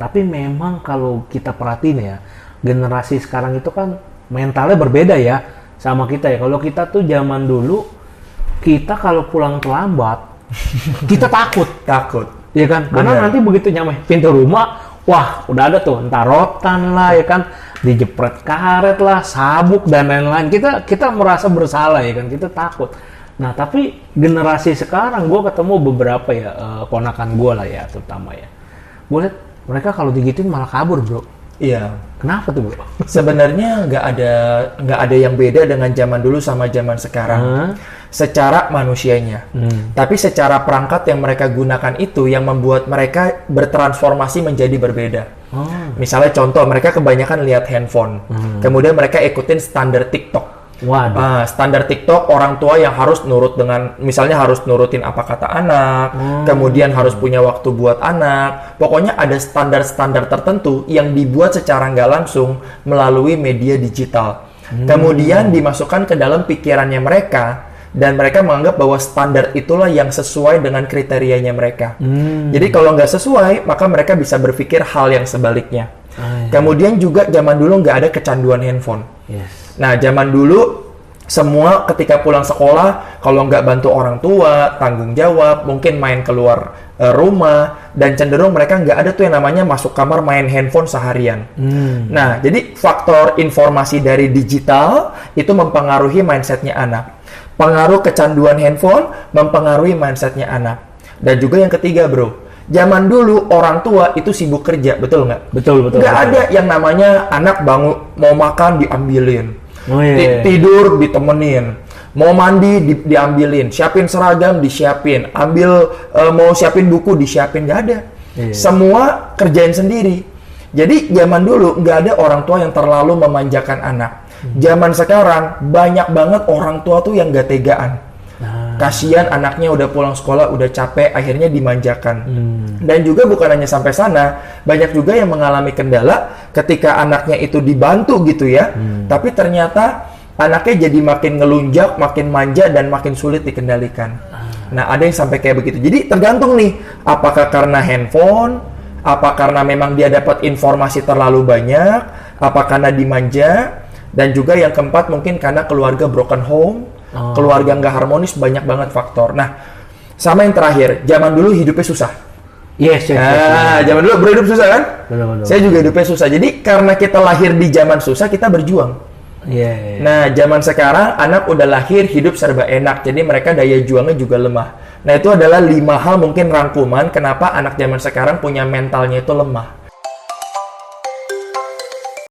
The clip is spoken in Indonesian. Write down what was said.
Tapi memang kalau kita perhatiin ya, generasi sekarang itu kan mentalnya berbeda ya sama kita ya. Kalau kita tuh zaman dulu, kita kalau pulang terlambat, kita takut. Takut. Ya kan? Karena nanti begitu nyampe pintu rumah, wah udah ada tuh entar rotan lah ya kan, dijepret karet lah, sabuk dan lain-lain. Kita merasa bersalah ya kan, kita takut. Nah tapi generasi sekarang, gue ketemu beberapa ya ponakan gue lah ya terutama ya. Gue liat mereka kalau digituin malah kabur bro. Iya. Kenapa tuh bro? Sebenarnya nggak ada yang beda dengan zaman dulu sama zaman sekarang. Secara manusianya. Tapi secara perangkat yang mereka gunakan itu yang membuat mereka bertransformasi menjadi berbeda. Misalnya contoh, mereka kebanyakan lihat handphone. Kemudian mereka ikutin standar TikTok. Waduh. Standar TikTok, orang tua yang harus nurut dengan, misalnya harus nurutin apa kata anak, kemudian harus punya waktu buat anak. Pokoknya ada standar-standar tertentu yang dibuat secara nggak langsung melalui media digital. Kemudian dimasukkan ke dalam pikirannya mereka, dan mereka menganggap bahwa standar itulah yang sesuai dengan kriterianya mereka. Jadi kalau nggak sesuai, maka mereka bisa berpikir hal yang sebaliknya. Kemudian juga zaman dulu nggak ada kecanduan handphone. Nah, zaman dulu semua ketika pulang sekolah, kalau nggak bantu orang tua, tanggung jawab, mungkin main keluar rumah, dan cenderung mereka nggak ada tuh yang namanya masuk kamar main handphone seharian. Nah, jadi faktor informasi dari digital itu mempengaruhi mindsetnya anak. Pengaruh kecanduan handphone mempengaruhi mindsetnya anak. Dan juga yang ketiga bro, zaman dulu orang tua itu sibuk kerja, betul nggak? Betul. Nggak ada yang namanya anak bangun mau makan diambilin. Tidur ditemenin, mau mandi diambilin, siapin seragam disiapin, mau siapin buku disiapin, nggak ada. Semua kerjain sendiri. Jadi zaman dulu nggak ada orang tua yang terlalu memanjakan anak. Zaman sekarang banyak banget orang tua tuh yang nggak tegaan. Kasihan anaknya udah pulang sekolah, udah capek, akhirnya dimanjakan. Dan juga bukan hanya sampai sana, banyak juga yang mengalami kendala ketika anaknya itu dibantu gitu ya. Tapi ternyata anaknya jadi makin ngelunjak, makin manja, dan makin sulit dikendalikan. Nah, ada yang sampai kayak begitu. Jadi tergantung nih, apakah karena handphone, apa karena memang dia dapat informasi terlalu banyak, apa karena dimanja, dan juga yang keempat mungkin karena keluarga broken home, keluarga nggak harmonis, banyak banget faktor. Nah, sama yang terakhir, zaman dulu hidupnya susah. Yes. Zaman dulu berhidup susah kan? Betul. Saya juga hidupnya susah. Jadi karena kita lahir di zaman susah, kita berjuang. Nah, zaman sekarang anak udah lahir hidup serba enak, jadi mereka daya juangnya juga lemah. Nah, itu adalah 5 hal mungkin rangkuman kenapa anak zaman sekarang punya mentalnya itu lemah.